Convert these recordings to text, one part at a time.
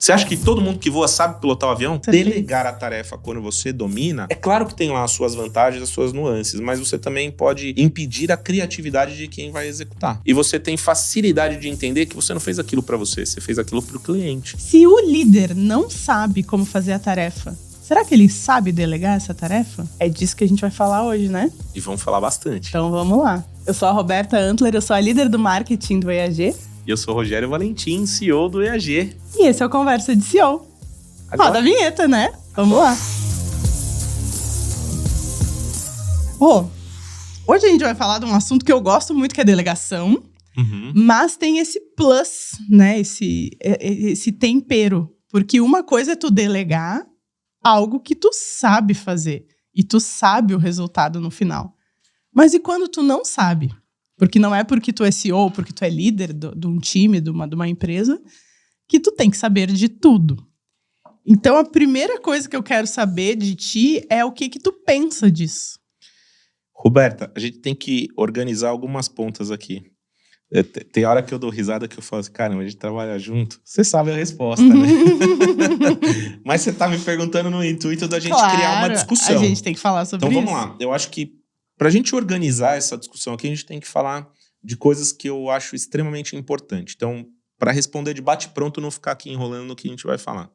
Você acha que todo mundo que voa sabe pilotar o avião? Perfeito. Delegar a tarefa quando você domina, é claro que tem lá as suas vantagens, as suas nuances, mas você também pode impedir a criatividade de quem vai executar. E você tem facilidade de entender que você não fez aquilo pra você fez aquilo pro cliente. Se o líder não sabe como fazer a tarefa, será que ele sabe delegar essa tarefa? É disso que a gente vai falar hoje, né? E vamos falar bastante. Então vamos lá. Eu sou a Roberta Antler, eu sou a líder do marketing do EAG. E eu sou o Rogério Valentim, CEO do EAG. E esse é o Conversa de CEO. Agora... Roda a vinheta, né? Vamos lá. Hoje a gente vai falar de um assunto que eu gosto muito, que é delegação. Mas tem esse plus, né? Esse tempero. Porque uma coisa é tu delegar algo que tu sabe fazer. E tu sabe o resultado no final. Mas e quando tu não sabe? Porque não é porque tu é CEO, porque tu é líder de um time, de uma empresa, que tu tem que saber de tudo. Então, a primeira coisa que eu quero saber de ti é o que tu pensa disso. Roberta, a gente tem que organizar algumas pontas aqui. Tem hora que eu dou risada que eu falo assim, caramba, a gente trabalha junto. Você sabe a resposta, né? Mas você tá me perguntando no intuito da gente criar uma discussão. A gente tem que falar sobre isso. Então, vamos lá. Eu acho que pra gente organizar essa discussão aqui, a gente tem que falar de coisas que eu acho extremamente importante. Então, para responder de bate-pronto, não ficar aqui enrolando no que a gente vai falar.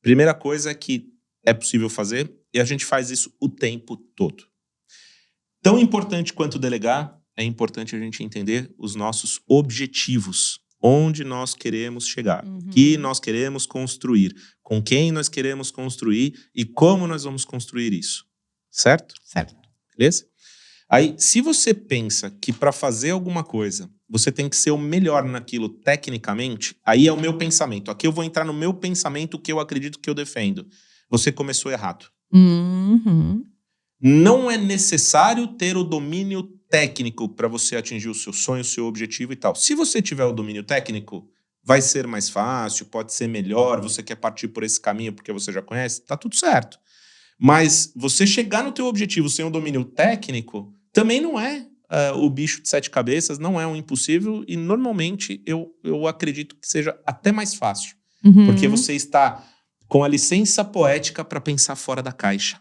Primeira coisa é que é possível fazer e a gente faz isso o tempo todo. Tão importante quanto delegar, é importante a gente entender os nossos objetivos. Onde nós queremos chegar, o que nós queremos construir, com quem nós queremos construir e como nós vamos construir isso. Certo? Certo. Beleza? Aí, se você pensa que para fazer alguma coisa, você tem que ser o melhor naquilo tecnicamente, aí é o meu pensamento. Aqui eu vou entrar no meu pensamento que eu acredito que eu defendo. Você começou errado. Não é necessário ter o domínio técnico para você atingir o seu sonho, o seu objetivo e tal. Se você tiver o domínio técnico, vai ser mais fácil, pode ser melhor, você quer partir por esse caminho porque você já conhece, tá tudo certo. Mas você chegar no teu objetivo sem o domínio técnico também não é o bicho de 7 cabeças, não é um impossível e normalmente eu acredito que seja até mais fácil. Porque você está com a licença poética para pensar fora da caixa.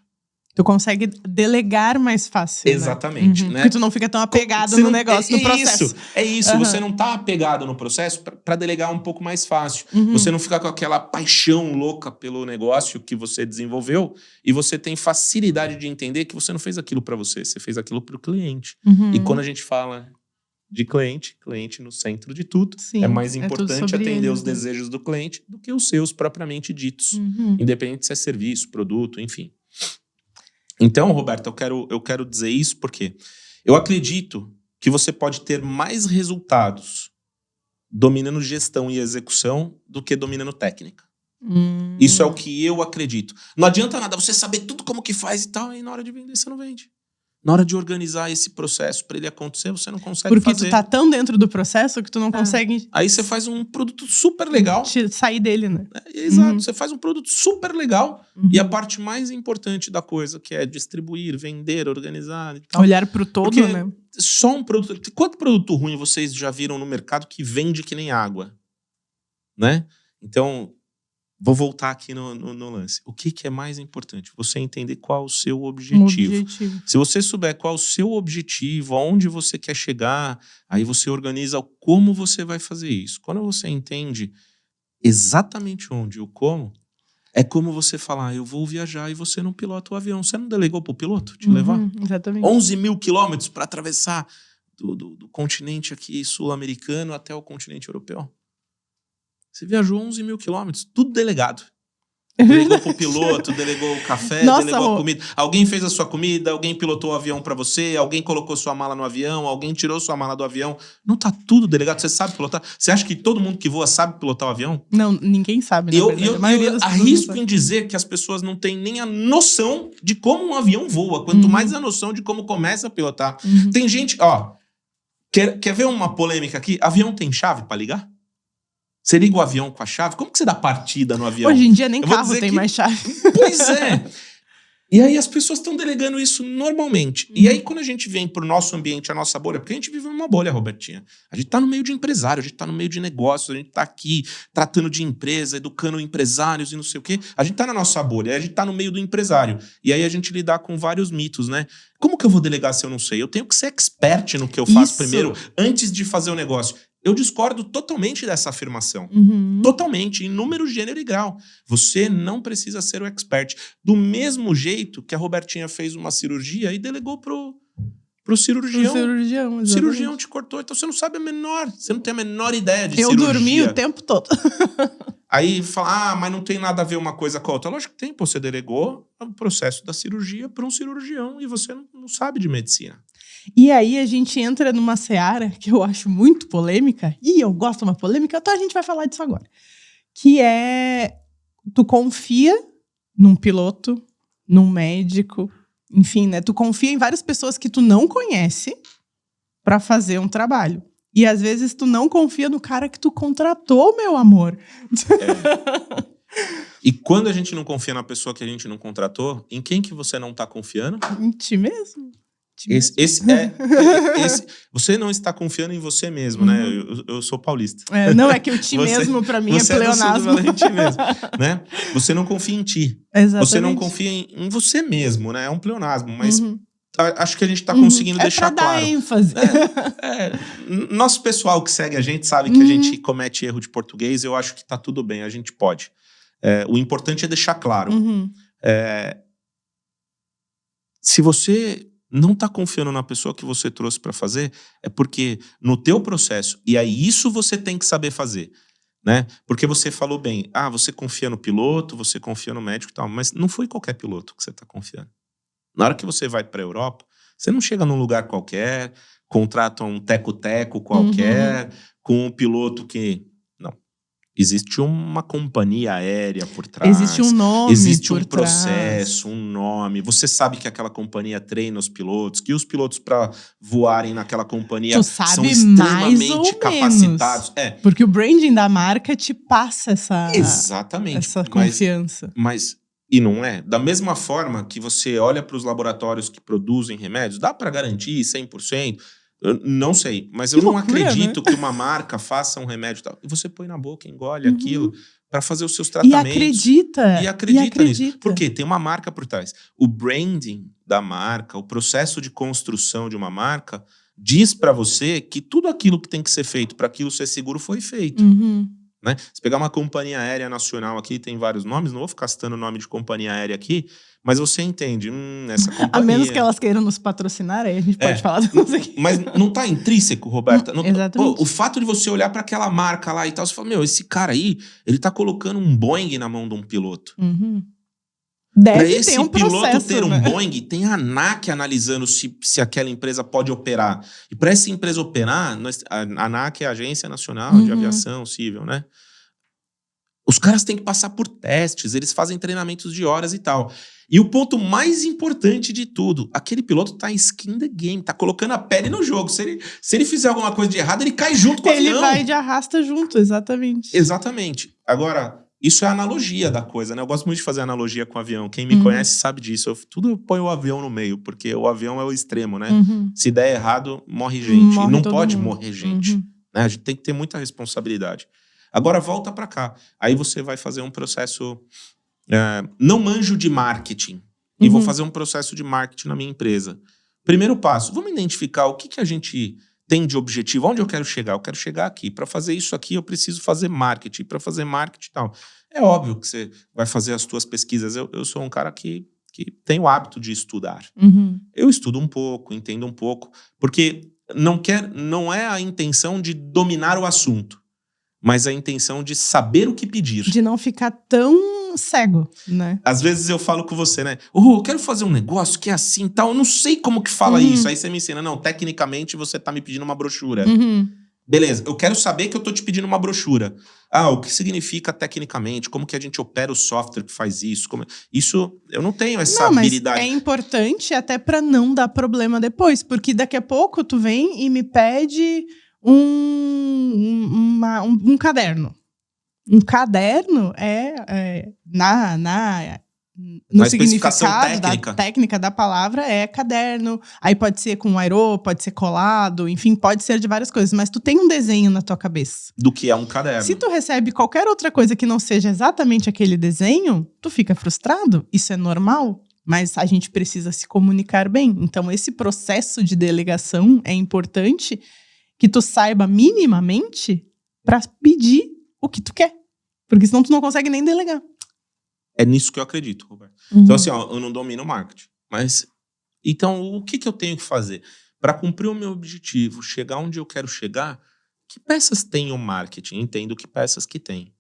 Tu consegue delegar mais fácil, exatamente, né? Porque tu não fica tão apegado no negócio, no processo. É isso. Você não tá apegado no processo para delegar um pouco mais fácil. Você não fica com aquela paixão louca pelo negócio que você desenvolveu e você tem facilidade de entender que você não fez aquilo para você fez aquilo para o cliente. E quando a gente fala de cliente no centro de tudo, sim, é mais importante atender os desejos do cliente do que os seus propriamente ditos. Independente se é serviço, produto, enfim. Então, Roberto, eu quero dizer isso porque eu acredito que você pode ter mais resultados dominando gestão e execução do que dominando técnica. Isso é o que eu acredito. Não adianta nada você saber tudo como que faz e tal, e na hora de vender você não vende. Na hora de organizar esse processo para ele acontecer, você não consegue fazer. Porque tu tá tão dentro do processo que tu não consegue... Aí você faz um produto super legal. Sair dele, né? Exato. Você faz um produto super legal e a parte mais importante da coisa, que é distribuir, vender, organizar e tal. Olhar pro todo, porque né? Só um produto... Quanto produto ruim vocês já viram no mercado que vende que nem água? Né? Então... Vou voltar aqui no lance. O que é mais importante? Você entender qual é o seu objetivo. Se você souber qual é o seu objetivo, aonde você quer chegar, aí você organiza como você vai fazer isso. Quando você entende exatamente onde e o como, é como você falar, eu vou viajar e você não pilota o avião. Você não delegou para o piloto te levar? Exatamente. 11 mil quilômetros para atravessar do continente aqui sul-americano até o continente europeu. Você viajou 11 mil quilômetros, tudo delegado. Delegou pro piloto, delegou o café, delegou a comida. Alguém fez a sua comida, alguém pilotou o avião pra você, alguém colocou sua mala no avião, alguém tirou sua mala do avião. Não tá tudo delegado, você sabe pilotar? Você acha que todo mundo que voa sabe pilotar o avião? Não, ninguém sabe, na verdade. Eu arrisco em dizer que as pessoas não têm nem a noção de como um avião voa, quanto mais a noção de como começa a pilotar. Tem gente, quer ver uma polêmica aqui? Avião tem chave pra ligar? Você liga o avião com a chave? Como que você dá partida no avião? Hoje em dia nem carro tem mais chave. Pois é. E aí as pessoas estão delegando isso normalmente. E aí quando a gente vem pro nosso ambiente, a nossa bolha, porque a gente vive numa bolha, Robertinha. A gente tá no meio de empresário, a gente tá no meio de negócios, a gente tá aqui tratando de empresa, educando empresários e não sei o quê. A gente tá na nossa bolha, a gente tá no meio do empresário. E aí a gente lidar com vários mitos, né? Como que eu vou delegar se eu não sei? Eu tenho que ser expert no que eu faço primeiro, antes de fazer o negócio. Eu discordo totalmente dessa afirmação. Totalmente, em número, gênero e grau. Você não precisa ser o expert. Do mesmo jeito que a Robertinha fez uma cirurgia e delegou pro cirurgião. O cirurgião te cortou. Então você não sabe você não tem a menor ideia de cirurgia. Eu dormi o tempo todo. Aí fala, mas não tem nada a ver uma coisa com a outra. Lógico que tem, você delegou o processo da cirurgia para um cirurgião e você não sabe de medicina. E aí a gente entra numa seara que eu acho muito polêmica, e eu gosto de uma polêmica, então a gente vai falar disso agora. Que é, tu confia num piloto, num médico, enfim, né? Tu confia em várias pessoas que tu não conhece para fazer um trabalho. E às vezes tu não confia no cara que tu contratou, meu amor. E quando a gente não confia na pessoa que a gente não contratou, em quem que você não tá confiando? Em ti mesmo. Você não está confiando em você mesmo, né? Eu sou paulista. Não, é que o ti mesmo, pra mim, é pleonasmo. Mesmo, né? Você não confia em ti. Exatamente. Você não confia em você mesmo, né? É um pleonasmo, mas acho que a gente tá conseguindo deixar pra claro. dar ênfase. Nosso pessoal que segue a gente sabe que a gente comete erro de português, eu acho que tá tudo bem, a gente pode. O importante é deixar claro. Se você não está confiando na pessoa que você trouxe para fazer, é porque no teu processo, e aí isso você tem que saber fazer, né? Porque você falou bem, você confia no piloto, você confia no médico e tal, mas não foi qualquer piloto que você está confiando. Na hora que você vai para a Europa, você não chega num lugar qualquer, contrata um teco-teco qualquer, com um piloto que... Existe uma companhia aérea por trás. Existe um nome. Existe um processo, um nome. Você sabe que aquela companhia treina os pilotos, que os pilotos, para voarem naquela companhia, são extremamente capacitados. Porque o branding da marca te passa Exatamente. essa confiança. E não é. Da mesma forma que você olha para os laboratórios que produzem remédios, dá para garantir 100%? Eu não sei, mas eu não acredito que uma marca faça um remédio tal. E você põe na boca, engole aquilo para fazer os seus tratamentos. E acredita nisso. Por quê? Tem uma marca por trás. O branding da marca, o processo de construção de uma marca, diz para você que tudo aquilo que tem que ser feito para aquilo ser seguro foi feito. Né? Se pegar uma companhia aérea nacional aqui, tem vários nomes, não vou ficar citando o nome de companhia aérea aqui, mas você entende, essa companhia... A menos que elas queiram nos patrocinar, aí a gente pode falar delas aqui. Mas não está intrínseco, Roberta? Exatamente. O fato de você olhar para aquela marca lá e tal, você fala, esse cara aí, ele tá colocando um Boeing na mão de um piloto. Para esse ter um piloto processo, ter um Boeing, tem a ANAC analisando se aquela empresa pode operar. E para essa empresa operar, a ANAC é a Agência Nacional de Aviação Civil, né? Os caras têm que passar por testes, eles fazem treinamentos de horas e tal. E o ponto mais importante de tudo, aquele piloto tá skin the game, tá colocando a pele no jogo. Se ele fizer alguma coisa de errado, ele cai junto com o avião. Ele vai de arrasta junto, exatamente. Exatamente. Agora, isso é a analogia da coisa, né? Eu gosto muito de fazer analogia com o avião. Quem me conhece sabe disso. Eu ponho o avião no meio, porque o avião é o extremo, né? Se der errado, morre gente. E não pode morrer gente. Né? A gente tem que ter muita responsabilidade. Agora volta para cá. Aí você vai fazer um processo... não manjo de marketing. E vou fazer um processo de marketing na minha empresa. Primeiro passo, vamos identificar o que a gente tem de objetivo. Onde eu quero chegar? Eu quero chegar aqui. Para fazer isso aqui, eu preciso fazer marketing. Para fazer marketing e tal. É óbvio que você vai fazer as suas pesquisas. Eu sou um cara que tem o hábito de estudar. Eu estudo um pouco, entendo um pouco. Porque não é a intenção de dominar o assunto, mas a intenção de saber o que pedir. De não ficar tão cego, né? Às vezes eu falo com você, né? Eu quero fazer um negócio que é assim e tal, eu não sei como que fala isso. Aí você me ensina, não, tecnicamente você tá me pedindo uma brochura. Beleza, eu quero saber que eu tô te pedindo uma brochura. O que significa tecnicamente? Como que a gente opera o software que faz isso? Isso, eu não tenho essa habilidade. Mas é importante até pra não dar problema depois, porque daqui a pouco tu vem e me pede um caderno. Um caderno no a especificação significado técnica. da técnica da palavra é caderno. Aí pode ser com aerô, pode ser colado, enfim, pode ser de várias coisas. Mas tu tem um desenho na tua cabeça. Do que é um caderno. Se tu recebe qualquer outra coisa que não seja exatamente aquele desenho, tu fica frustrado. Isso é normal. Mas a gente precisa se comunicar bem. Então, esse processo de delegação é importante que tu saiba minimamente para pedir o que tu quer. Porque senão tu não consegue nem delegar. É nisso que eu acredito, Roberto. Então, assim, ó, eu não domino o marketing. Mas, então, o que eu tenho que fazer? Para cumprir o meu objetivo, chegar onde eu quero chegar, que peças tem o marketing? Entendo que peças que tem.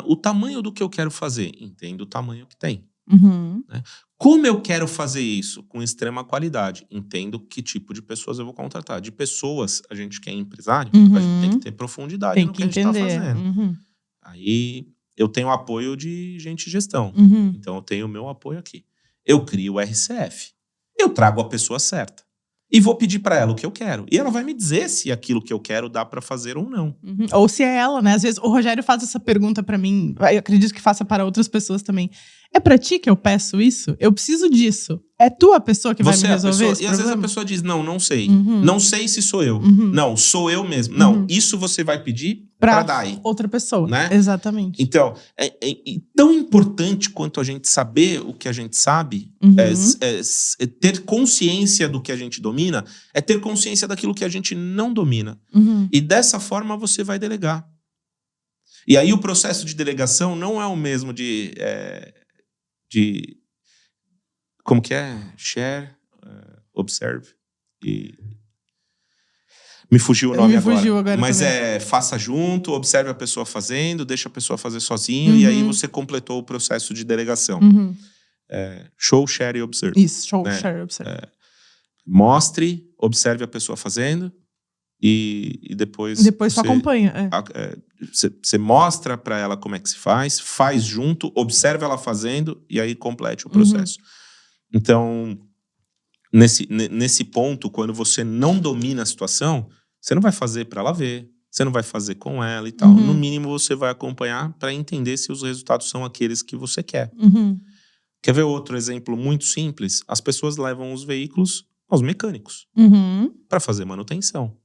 O tamanho do que eu quero fazer? Entendo o tamanho que tem. Né? Como eu quero fazer isso? Com extrema qualidade. Entendo que tipo de pessoas eu vou contratar. De pessoas, a gente que é empresário, a gente tem que ter profundidade no que a gente está fazendo. Aí eu tenho o apoio de gente de gestão. Então eu tenho o meu apoio aqui. Eu crio o RCF. Eu trago a pessoa certa. E vou pedir para ela o que eu quero. E ela vai me dizer se aquilo que eu quero dá para fazer ou não. Ou se é ela, né? Às vezes o Rogério faz essa pergunta para mim. Eu acredito que faça para outras pessoas também. É para ti que eu peço isso? Eu preciso disso. É tu a pessoa que vai me resolver esse problema? E às vezes a pessoa diz, não sei. Não sei se sou eu. Não, sou eu mesmo. Não, isso você vai pedir para Dai. Outra pessoa, né? Exatamente. Então, é tão importante quanto a gente saber o que a gente sabe, é ter consciência do que a gente domina, é ter consciência daquilo que a gente não domina. E dessa forma você vai delegar. E aí o processo de delegação não é o mesmo de como que é? Share, observe e... Me fugiu o nome agora. Mas também. Faça junto, observe a pessoa fazendo, deixa a pessoa fazer sozinho, e aí você completou o processo de delegação. Show, share e observe. Isso, show, share e observe. Mostre, observe a pessoa fazendo e depois... Depois você acompanha. Você mostra para ela como é que se faz junto, observe ela fazendo e aí complete o processo. Então, nesse ponto, quando você não domina a situação, você não vai fazer para ela ver, você não vai fazer com ela e tal. No mínimo, você vai acompanhar para entender se os resultados são aqueles que você quer. Quer ver outro exemplo muito simples? As pessoas levam os veículos aos mecânicos para fazer manutenção.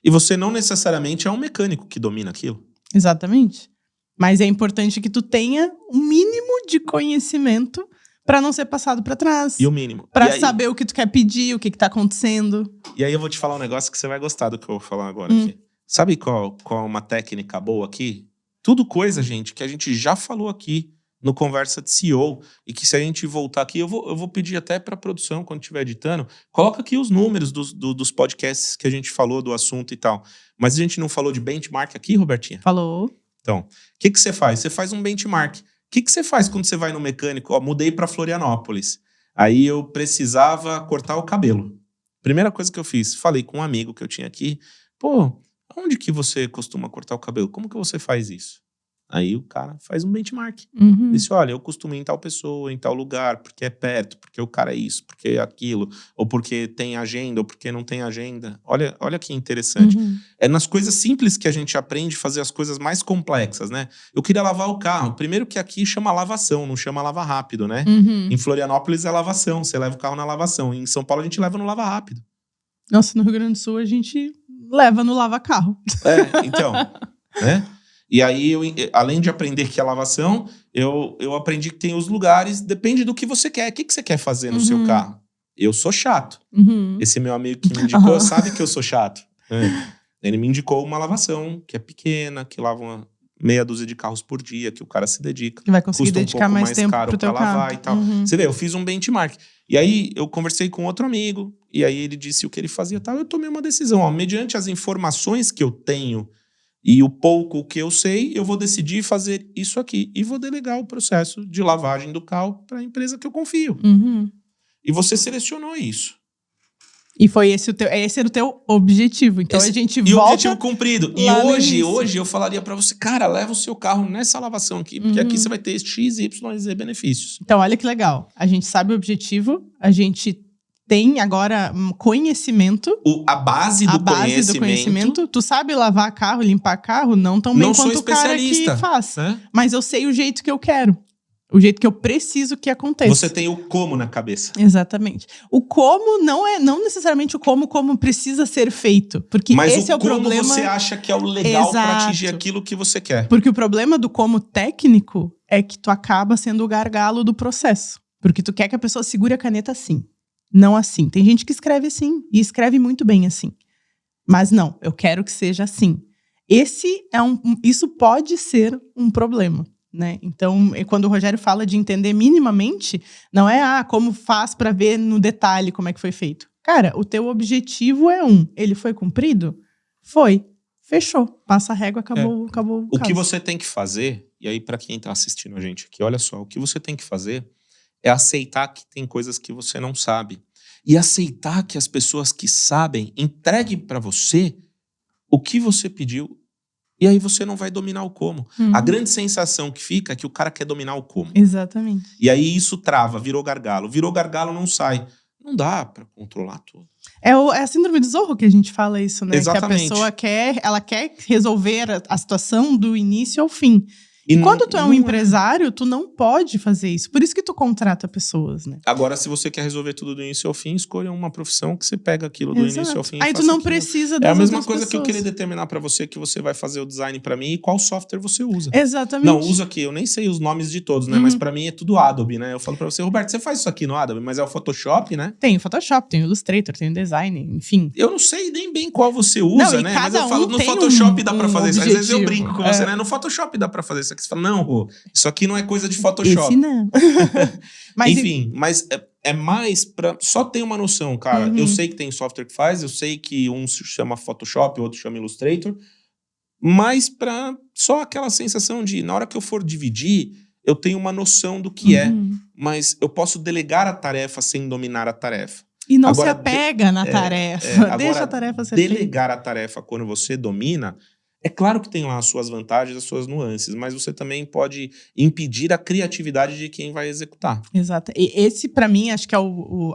E você não necessariamente é um mecânico que domina aquilo. Exatamente. Mas é importante que tu tenha um mínimo de conhecimento para não ser passado para trás. E o mínimo. Para saber o que tu quer pedir, o que tá acontecendo. E aí eu vou te falar um negócio que você vai gostar do que eu vou falar agora aqui. Sabe qual uma técnica boa aqui? Tudo coisa, gente, que a gente já falou aqui no Conversa de CEO. E que se a gente voltar aqui, eu vou pedir até para a produção, quando estiver editando, coloca aqui os números dos podcasts que a gente falou do assunto e tal. Mas a gente não falou de benchmark aqui, Robertinha? Falou. Então, o que você faz? Você faz um benchmark. O que você faz quando você vai no mecânico? Ó, mudei para Florianópolis. Aí eu precisava cortar o cabelo. Primeira coisa que eu fiz, falei com um amigo que eu tinha aqui. Pô, onde que você costuma cortar o cabelo? Como que você faz isso? Aí o cara faz um benchmark. Disse, olha, eu costumo ir em tal pessoa, em tal lugar, porque é perto, porque o cara é isso, porque é aquilo, ou porque tem agenda, ou porque não tem agenda. Olha que interessante. É nas coisas simples que a gente aprende a fazer as coisas mais complexas, né? Eu queria lavar o carro. Primeiro que aqui chama lavação, não chama lava rápido, né? Em Florianópolis é lavação, você leva o carro na lavação. Em São Paulo a gente leva no lava rápido. Nossa, no Rio Grande do Sul a gente leva no lava carro. Então, né? E aí, além de aprender que é lavação, eu aprendi que tem os lugares, depende do que você quer. O que você quer fazer no seu carro? Eu sou chato. Esse meu amigo que me indicou sabe que eu sou chato. Ele me indicou uma lavação que é pequena, que lava uma meia dúzia de carros por dia, que o cara se dedica. Que vai conseguir dedicar mais tempo pro teu carro. Lavar e tal. Você vê, eu fiz um benchmark. E aí, eu conversei com outro amigo, e aí ele disse o que ele fazia e tal. Eu tomei uma decisão. Ó, mediante as informações que eu tenho e o pouco que eu sei, eu vou decidir fazer isso aqui. E vou delegar o processo de lavagem do carro para a empresa que eu confio. E você selecionou isso. E foi esse era o teu objetivo. Então a gente volta... E o objetivo cumprido. E hoje eu falaria para você, cara, leva o seu carro nessa lavação aqui, porque aqui você vai ter X, Y, Z benefícios. Então olha que legal. A gente sabe o objetivo, a gente tem agora conhecimento. A base do conhecimento. Tu sabe lavar carro, limpar carro, não tão bem quanto o cara que faz. Mas eu sei o jeito que eu quero. O jeito que eu preciso que aconteça. Você tem o como na cabeça. Exatamente. O como não necessariamente o como precisa ser feito. Porque mas esse é o problema. Mas você acha que é o legal para atingir aquilo que você quer. Porque o problema do como técnico é que tu acaba sendo o gargalo do processo. Porque tu quer que a pessoa segure a caneta assim. Não assim. Tem gente que escreve assim. E escreve muito bem assim. Mas não, eu quero que seja assim. Isso pode ser um problema. Né? Então, quando o Rogério fala de entender minimamente, não é como faz para ver no detalhe como é que foi feito. Cara, o teu objetivo é ele foi cumprido? Foi. Fechou. Passa a régua, acabou o caso. O que você tem que fazer, e aí para quem tá assistindo a gente aqui, olha só, o que você tem que fazer é aceitar que tem coisas que você não sabe. E aceitar que as pessoas que sabem entreguem para você o que você pediu. E aí você não vai dominar o como. A grande sensação que fica é que o cara quer dominar o como. Exatamente. E aí isso trava, virou gargalo. Virou gargalo, não sai. Não dá pra controlar tudo. É a síndrome do Zorro que a gente fala isso, né? Exatamente. Que a pessoa quer resolver a situação do início ao fim. E quando tu é um empresário, tu não pode fazer isso. Por isso que tu contrata pessoas, né? Agora, se você quer resolver tudo do início ao fim, escolha uma profissão que você pega aquilo do início ao fim. Aí tu não precisa das É a mesma outras coisa pessoas. que eu queria determinar pra você que você vai fazer o design pra mim e qual software você usa. Exatamente. Não, uso aqui. Eu nem sei os nomes de todos, né? Mas pra mim é tudo Adobe, né? Eu falo pra você, Roberto, você faz isso aqui no Adobe, mas é o Photoshop, né? Tem o Photoshop, tem o Illustrator, tem o Design, enfim. Eu não sei nem bem qual você usa, não, né? Mas eu falo, no tem Photoshop dá pra fazer isso. Às vezes eu objetivo. brinco com você, né? No Photoshop dá pra fazer isso aqui. Você fala, não, Rô, isso aqui não é coisa de Photoshop. Esse não. Mas, enfim, mas é mais pra... Só ter uma noção, cara. Eu sei que tem software que faz, eu sei que um se chama Photoshop, outro chama Illustrator, mas pra só aquela sensação de, na hora que eu for dividir, eu tenho uma noção do que é, mas eu posso delegar a tarefa sem dominar a tarefa. E não agora, se apega na tarefa. Agora, deixa a tarefa ser feita. Delegar a tarefa quando você domina, é claro que tem lá as suas vantagens, as suas nuances, mas você também pode impedir a criatividade de quem vai executar. Exato. E esse, pra mim, acho que é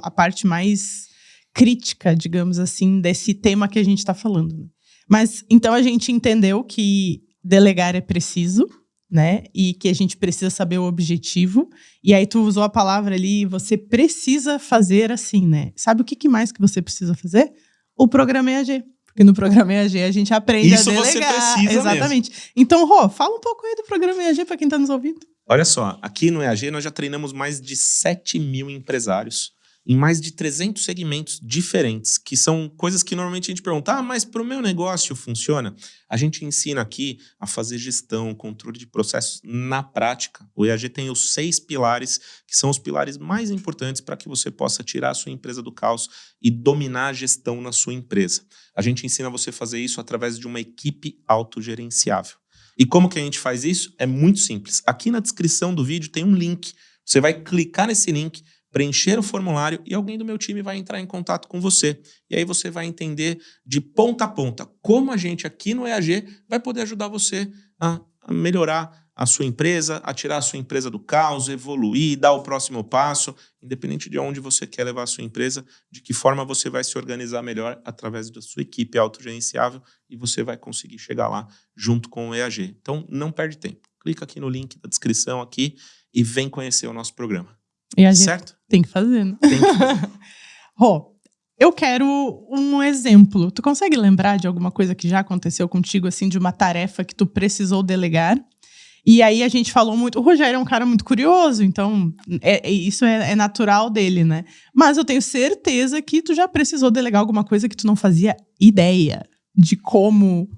a parte mais crítica, digamos assim, desse tema que a gente tá falando. Mas, então, a gente entendeu que delegar é preciso, né? E que a gente precisa saber o objetivo. E aí tu usou a palavra ali, você precisa fazer assim, né? Sabe o que mais que você precisa fazer? O programa EAG. Porque no programa EAG a gente aprende a delegar. Isso você precisa. Exatamente. Mesmo. Então, Rô, fala um pouco aí do programa EAG para quem está nos ouvindo. Olha só, aqui no EAG nós já treinamos mais de 7 mil empresários em mais de 300 segmentos diferentes, que são coisas que normalmente a gente pergunta, mas para o meu negócio funciona? A gente ensina aqui a fazer gestão, controle de processos na prática. O EAG tem os 6 pilares, que são os pilares mais importantes para que você possa tirar a sua empresa do caos e dominar a gestão na sua empresa. A gente ensina você a fazer isso através de uma equipe autogerenciável. E como que a gente faz isso? É muito simples. Aqui na descrição do vídeo tem um link. Você vai clicar nesse link, preencher o formulário e alguém do meu time vai entrar em contato com você. E aí você vai entender de ponta a ponta como a gente aqui no EAG vai poder ajudar você a melhorar a sua empresa, a tirar a sua empresa do caos, evoluir, dar o próximo passo, independente de onde você quer levar a sua empresa, de que forma você vai se organizar melhor através da sua equipe autogerenciável e você vai conseguir chegar lá junto com o EAG. Então, não perde tempo. Clica aqui no link da descrição aqui e vem conhecer o nosso programa. E a gente certo? Tem que fazer, né? Tem que fazer. Rô, eu quero um exemplo. Tu consegue lembrar de alguma coisa que já aconteceu contigo, assim, de uma tarefa que tu precisou delegar? E aí a gente falou muito... O Rogério é um cara muito curioso, então isso é natural dele, né? Mas eu tenho certeza que tu já precisou delegar alguma coisa que tu não fazia ideia de como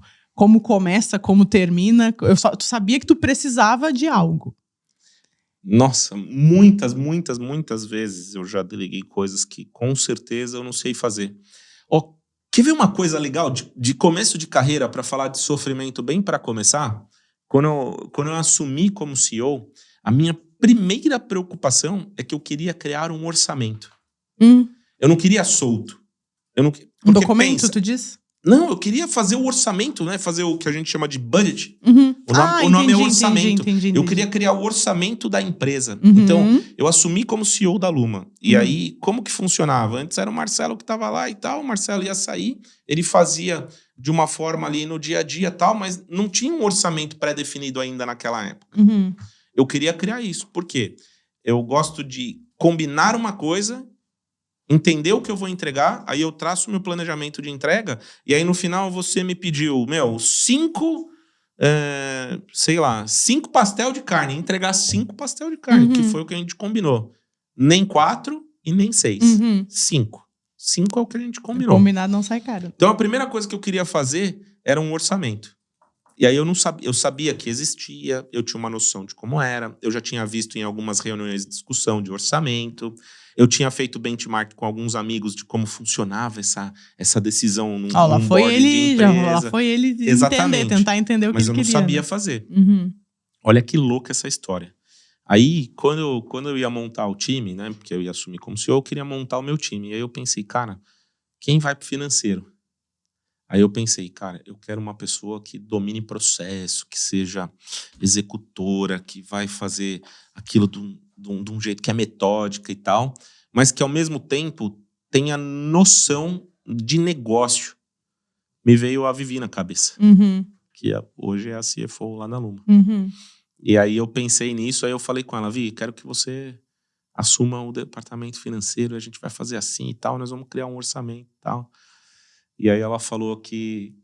começa, como termina. Tu sabia que tu precisava de algo. Nossa, muitas vezes eu já deleguei coisas que com certeza eu não sei fazer. Quer ver uma coisa legal de começo de carreira para falar de sofrimento bem para começar? Quando eu assumi como CEO, a minha primeira preocupação é que eu queria criar um orçamento. Eu não queria solto. Um documento, tu diz? Não, eu queria fazer o orçamento, né? Fazer o que a gente chama de budget. O nome é orçamento. Entendi. Eu queria criar o orçamento da empresa. Então, eu assumi como CEO da Luma. E aí, como que funcionava? Antes era o Marcelo que estava lá e tal, o Marcelo ia sair, ele fazia de uma forma ali no dia a dia e tal, mas não tinha um orçamento pré-definido ainda naquela época. eu queria criar isso. Por quê? Eu gosto de combinar uma coisa, entender o que eu vou entregar, aí eu traço meu planejamento de entrega, e aí no final você me pediu, 5 pastel de carne, entregar 5 pastel de carne, que foi o que a gente combinou. Nem 4 e nem 6. 5. 5 é o que a gente combinou. Combinado não sai caro. Então a primeira coisa que eu queria fazer era um orçamento. E aí eu sabia que existia, eu tinha uma noção de como era, eu já tinha visto em algumas reuniões de discussão de orçamento, eu tinha feito benchmark com alguns amigos de como funcionava essa decisão num board de empresa. Lá foi ele tentar entender o que ele queria. Mas eu não sabia fazer. Olha que louca essa história. Aí, quando eu ia montar o time, né, porque eu ia assumir como CEO, eu queria montar o meu time. E aí eu pensei, cara, quem vai pro financeiro? Aí eu pensei, cara, eu quero uma pessoa que domine processo, que seja executora, que vai fazer aquilo de um jeito que é metódica e tal, mas que ao mesmo tempo tenha noção de negócio. Me veio a Vivi na cabeça, que hoje é a CFO lá na Luma. E aí eu pensei nisso, aí eu falei com ela, Vi, quero que você assuma o departamento financeiro, a gente vai fazer assim e tal, nós vamos criar um orçamento e tal. E aí ela falou que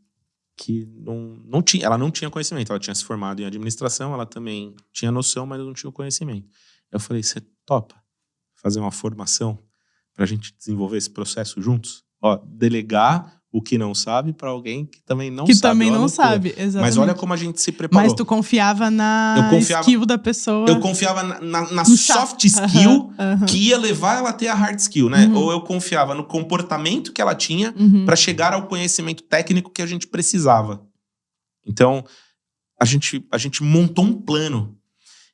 ela não tinha conhecimento. Ela tinha se formado em administração, ela também tinha noção, mas não tinha o conhecimento. Eu falei, você topa fazer uma formação pra gente desenvolver esse processo juntos? Delegar o que não sabe para alguém que também não sabe. Que também não sabe, exatamente. Mas olha como a gente se preparou. Mas tu confiava skill da pessoa. Eu confiava na soft skill que ia levar ela a ter a hard skill, né? Ou eu confiava no comportamento que ela tinha para chegar ao conhecimento técnico que a gente precisava. Então, a gente montou um plano.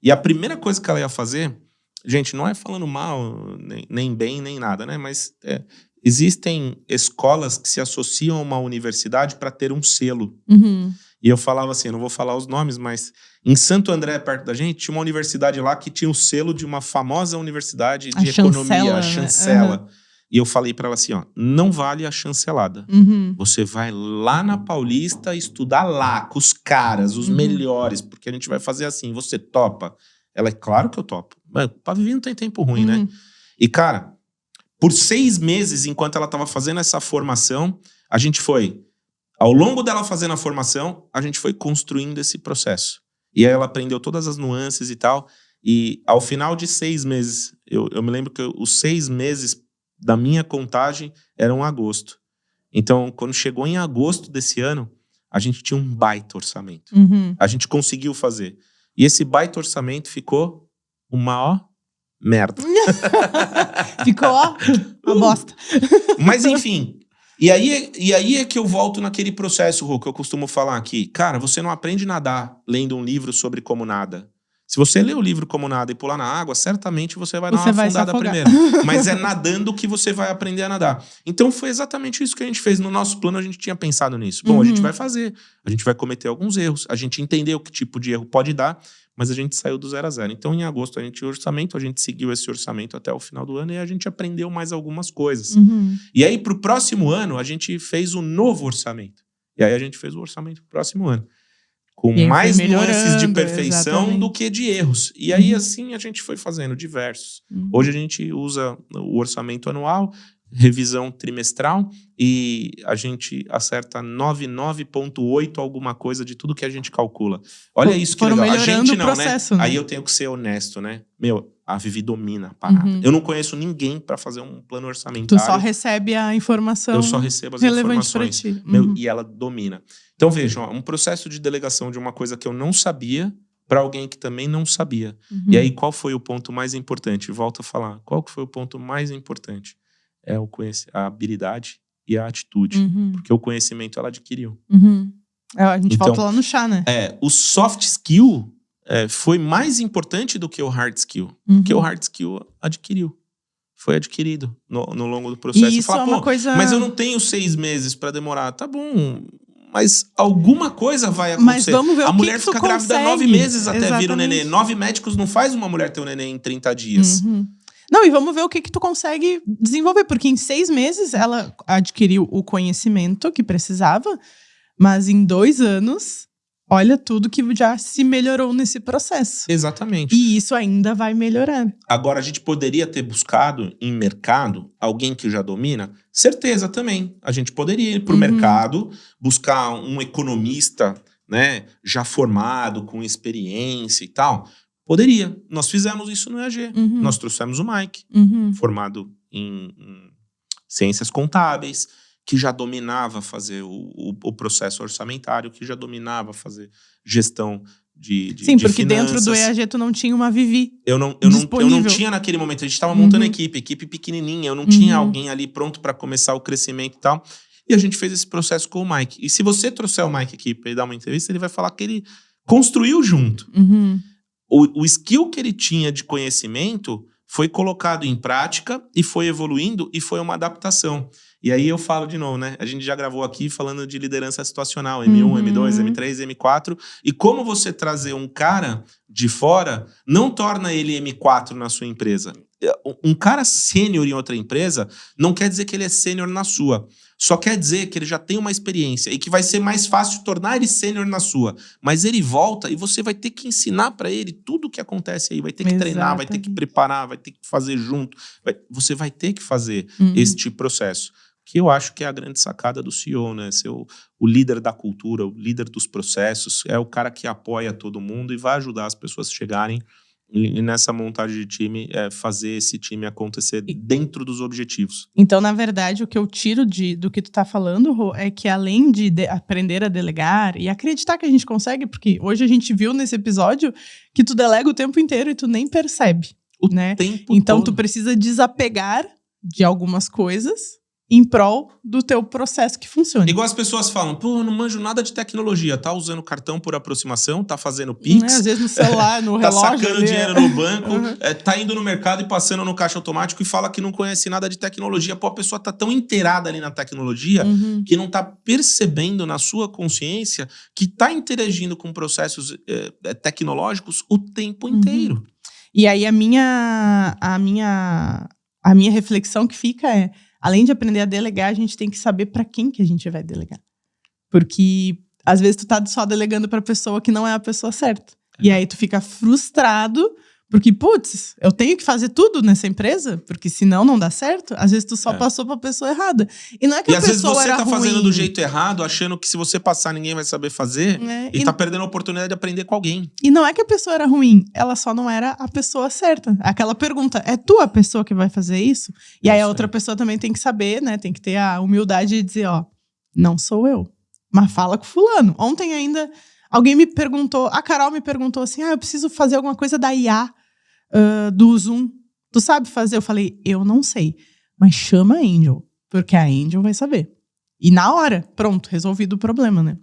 E a primeira coisa que ela ia fazer, gente, não é falando mal, nem bem, nem nada, né? Mas existem escolas que se associam a uma universidade para ter um selo. E eu falava assim, eu não vou falar os nomes, mas em Santo André, perto da gente, tinha uma universidade lá que tinha o selo de uma famosa universidade de economia, a Chancela. E eu falei para ela assim, não vale a chancelada. Você vai lá na Paulista estudar lá, com os caras, os melhores, porque a gente vai fazer assim, você topa? Ela, é claro que eu topo. Mas pra Vivi não tem tempo ruim, né? E, cara, por 6 meses, enquanto ela estava fazendo essa formação, a gente foi, ao longo dela fazendo a formação, a gente foi construindo esse processo. E aí ela aprendeu todas as nuances e tal. E ao final de 6 meses, eu me lembro que os 6 meses da minha contagem eram agosto. Então, quando chegou em agosto desse ano, a gente tinha um baita orçamento. A gente conseguiu fazer. E esse baita orçamento ficou uma merda. Ficou, uma bosta. Mas enfim, e aí é que eu volto naquele processo, Rô, que eu costumo falar aqui. Cara, você não aprende a nadar lendo um livro sobre como nada. Se você ler o livro Como Nada e pular na água, certamente você vai dar uma afundada primeiro. Mas é nadando que você vai aprender a nadar. Então foi exatamente isso que a gente fez. No nosso plano a gente tinha pensado nisso. Bom, a gente vai fazer. A gente vai cometer alguns erros. A gente entendeu que tipo de erro pode dar, mas a gente saiu do 0 a 0. Então em agosto a gente tinha orçamento, a gente seguiu esse orçamento até o final do ano e a gente aprendeu mais algumas coisas. E aí pro próximo ano a gente fez um novo orçamento. E aí a gente fez o orçamento pro próximo ano. Com mais nuances de perfeição do que de erros. E aí, assim, a gente foi fazendo diversos. Hoje a gente usa o orçamento anual, revisão trimestral, e a gente acerta 99,8 alguma coisa de tudo que a gente calcula. Olha isso que legal. A gente não, processo, né? Aí eu tenho que ser honesto, né? A Vivi domina a parada. Eu não conheço ninguém para fazer um plano orçamentário. Tu só recebe a informação. Eu só recebo as informações. Pra ti. E ela domina. Então vejam, um processo de delegação de uma coisa que eu não sabia para alguém que também não sabia. E aí qual foi o ponto mais importante? Volto a falar. Qual que foi o ponto mais importante? É a habilidade e a atitude. Porque o conhecimento ela adquiriu. A gente volta lá no chá, né? O soft skill foi mais importante do que o hard skill. Porque o hard skill adquiriu. Foi adquirido no longo do processo. E isso é uma coisa... Mas eu não tenho 6 meses para demorar. Tá bom, mas alguma coisa vai acontecer. Mas vamos ver a mulher fica grávida 9 meses até vir o neném. 9 médicos não faz uma mulher ter um neném em 30 dias. Não, e vamos ver o que tu consegue desenvolver. Porque em 6 meses ela adquiriu o conhecimento que precisava. Mas em 2 anos... olha tudo que já se melhorou nesse processo. Exatamente. E isso ainda vai melhorar. Agora, a gente poderia ter buscado em mercado alguém que já domina? Certeza também. A gente poderia ir para o mercado, buscar um economista, né, já formado, com experiência e tal. Poderia. Nós fizemos isso no EAG. Nós trouxemos o Mike, formado em ciências contábeis, que já dominava fazer o processo orçamentário, que já dominava fazer gestão de Sim, porque finanças. dentro do EAG tu não tinha uma Vivi eu não tinha naquele momento. A gente estava montando a equipe pequenininha. Eu não tinha alguém ali pronto para começar o crescimento e tal. E a gente fez esse processo com o Mike. E se você trouxer o Mike aqui para ele dar uma entrevista, ele vai falar que ele construiu junto. O skill que ele tinha de conhecimento foi colocado em prática e foi evoluindo e foi uma adaptação. E aí eu falo de novo, né? A gente já gravou aqui falando de liderança situacional, M1, M2, M3, M4. E como você trazer um cara de fora não torna ele M4 na sua empresa. Um cara sênior em outra empresa não quer dizer que ele é sênior na sua. Só quer dizer que ele já tem uma experiência e que vai ser mais fácil tornar ele sênior na sua. Mas ele volta e você vai ter que ensinar para ele tudo o que acontece aí. Vai ter que treinar, vai ter que preparar, vai ter que fazer junto. Você vai ter que fazer este processo. Que eu acho que é a grande sacada do CEO, né? Ser o líder da cultura, o líder dos processos. É o cara que apoia todo mundo e vai ajudar as pessoas a chegarem. E nessa montagem de time, fazer esse time acontecer dentro dos objetivos. Então, na verdade, o que eu tiro do que tu tá falando, Rô, é que além de aprender a delegar e acreditar que a gente consegue, porque hoje a gente viu nesse episódio que tu delega o tempo inteiro e tu nem percebe, né? Então, tu precisa desapegar de algumas coisas em prol do teu processo que funciona. Igual as pessoas falam, pô, não manjo nada de tecnologia, tá usando cartão por aproximação, tá fazendo Pix. Às vezes no celular, no relógio. Tá sacando dinheiro no banco, tá indo no mercado e passando no caixa automático e fala que não conhece nada de tecnologia. Pô, a pessoa tá tão inteirada ali na tecnologia que não tá percebendo na sua consciência que tá interagindo com processos tecnológicos o tempo inteiro. E aí a minha reflexão que fica é, além de aprender a delegar, a gente tem que saber para quem que a gente vai delegar. Porque, às vezes, tu tá só delegando pra pessoa que não é a pessoa certa. E aí, tu fica frustrado, porque, putz, eu tenho que fazer tudo nessa empresa, porque senão não dá certo. Às vezes, tu só passou pra pessoa errada. E não é que a pessoa era ruim. E às vezes você tá fazendo do jeito errado, achando que se você passar, ninguém vai saber fazer. E tá perdendo a oportunidade de aprender com alguém. E não é que a pessoa era ruim, ela só não era a pessoa certa. Aquela pergunta, é tu a pessoa que vai fazer isso? E aí a outra pessoa também tem que saber, né? Tem que ter a humildade de dizer, ó, não sou eu. Mas fala com fulano. Ontem ainda, alguém me perguntou, a Carol me perguntou assim, eu preciso fazer alguma coisa da IA, do Zoom. Tu sabe fazer? Eu falei, eu não sei. Mas chama a Angel, porque a Angel vai saber. E na hora, pronto, resolvido o problema, né?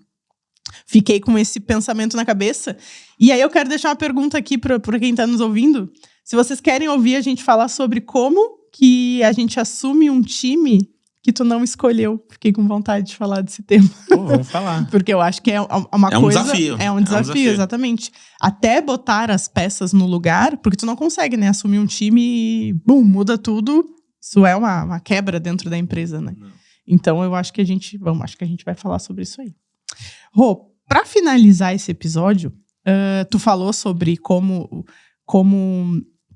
Fiquei com esse pensamento na cabeça. E aí eu quero deixar uma pergunta aqui para quem tá nos ouvindo. Se vocês querem ouvir a gente falar sobre como que a gente assume um time que tu não escolheu. Fiquei com vontade de falar desse tema. Pô, vamos falar. Porque eu acho que é uma coisa... Desafio. É um desafio, exatamente. Até botar as peças no lugar, porque tu não consegue, né? Assumir um time e, muda tudo. Isso é uma quebra dentro da empresa, né? Não. Então, eu acho que a gente vai falar sobre isso aí. Rô, pra finalizar esse episódio, tu falou sobre como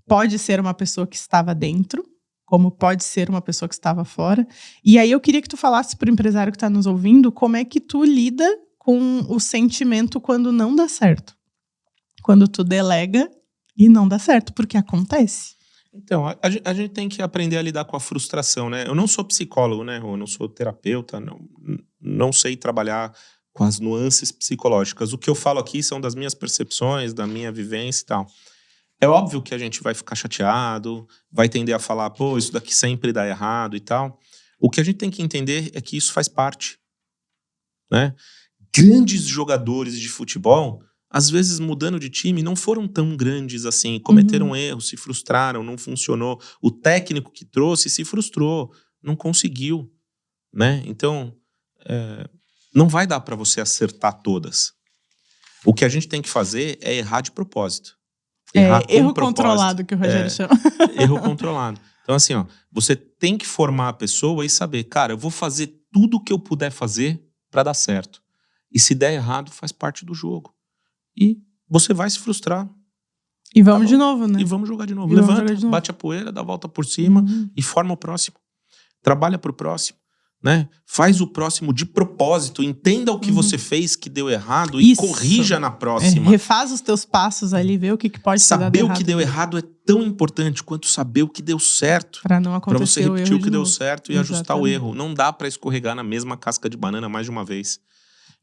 pode ser uma pessoa que estava dentro, como pode ser uma pessoa que estava fora. E aí eu queria que tu falasse pro empresário que está nos ouvindo como é que tu lida com o sentimento quando não dá certo. Quando tu delega e não dá certo, porque acontece. Então, a gente tem que aprender a lidar com a frustração, né? Eu não sou psicólogo, né? Eu não sou terapeuta, não sei trabalhar com as nuances psicológicas. O que eu falo aqui são das minhas percepções, da minha vivência e tal. É óbvio que a gente vai ficar chateado, vai tender a falar, pô, isso daqui sempre dá errado e tal. O que a gente tem que entender é que isso faz parte, né? Grandes jogadores de futebol, às vezes mudando de time, não foram tão grandes assim, cometeram erros, se frustraram, não funcionou. O técnico que trouxe se frustrou, não conseguiu, né? Então, não vai dar para você acertar todas. O que a gente tem que fazer é errar de propósito. Erro controlado, que o Rogério chama. Erro controlado. Então, assim, você tem que formar a pessoa e saber, cara, eu vou fazer tudo o que eu puder fazer para dar certo. E se der errado, faz parte do jogo. E você vai se frustrar. E vamos de novo, né? E vamos jogar de novo. Levanta, bate a poeira, dá a volta por cima e forma o próximo. Trabalha pro próximo. Né? Faz o próximo de propósito, entenda o que você fez que deu errado e corrija na próxima. Refaz os teus passos ali, vê o que pode ser dado errado. Saber o que deu errado é tão importante quanto saber o que deu certo. Para não acontecer pra você repetir o que deu novo. certo e ajustar o erro. Não dá para escorregar na mesma casca de banana mais de uma vez.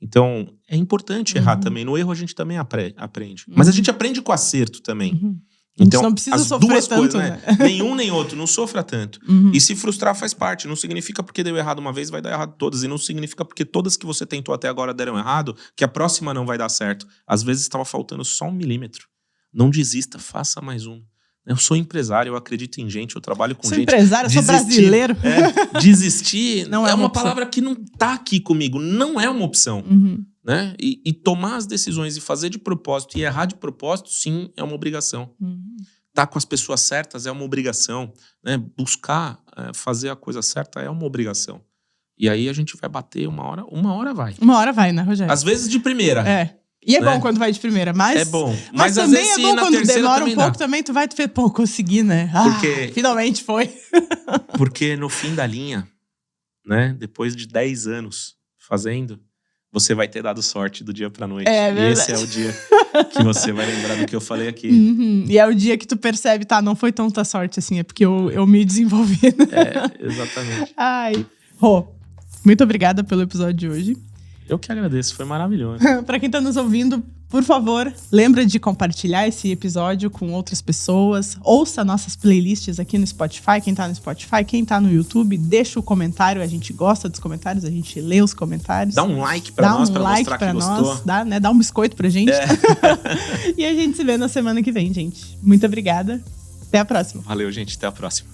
Então, é importante errar também. No erro a gente também aprende. Mas a gente aprende com acerto também. Então, não precisa sofrer duas tanto, coisas, né? Nenhum nem outro, não sofra tanto. E se frustrar faz parte. Não significa porque deu errado uma vez, vai dar errado todas. E não significa porque todas que você tentou até agora deram errado, que a próxima não vai dar certo. Às vezes estava faltando só 1 milímetro. Não desista, faça mais um. Eu sou empresário, eu acredito em gente, eu trabalho com gente. Sou empresário, eu sou brasileiro. Desistir não é uma palavra que não tá aqui comigo. Não é uma opção. Né? E tomar as decisões e fazer de propósito e errar de propósito, sim, é uma obrigação. Tá com as pessoas certas é uma obrigação. Né? Buscar fazer a coisa certa é uma obrigação. E aí a gente vai bater uma hora vai. Uma hora vai, né, Rogério? Às vezes de primeira. E é bom quando vai de primeira, mas... É bom. Mas às também vezes é bom na quando demora um pouco dá. também, tu vai ver, pô, consegui, né? Porque, finalmente foi. Porque no fim da linha, né, depois de 10 anos fazendo, você vai ter dado sorte do dia pra noite. E esse é o dia que você vai lembrar do que eu falei aqui. E é o dia que tu percebe, tá, não foi tanta sorte assim, é porque eu me desenvolvi. Exatamente. Ai, Rô, muito obrigada pelo episódio de hoje. Eu que agradeço, foi maravilhoso. Pra quem tá nos ouvindo, por favor, lembra de compartilhar esse episódio com outras pessoas. Ouça nossas playlists aqui no Spotify. Quem tá no Spotify, quem tá no YouTube, deixa o comentário. A gente gosta dos comentários, a gente lê os comentários. Dá um like pra nós, pra mostrar que gostou. Dá um biscoito pra gente. E a gente se vê na semana que vem, gente. Muito obrigada. Até a próxima. Valeu, gente. Até a próxima.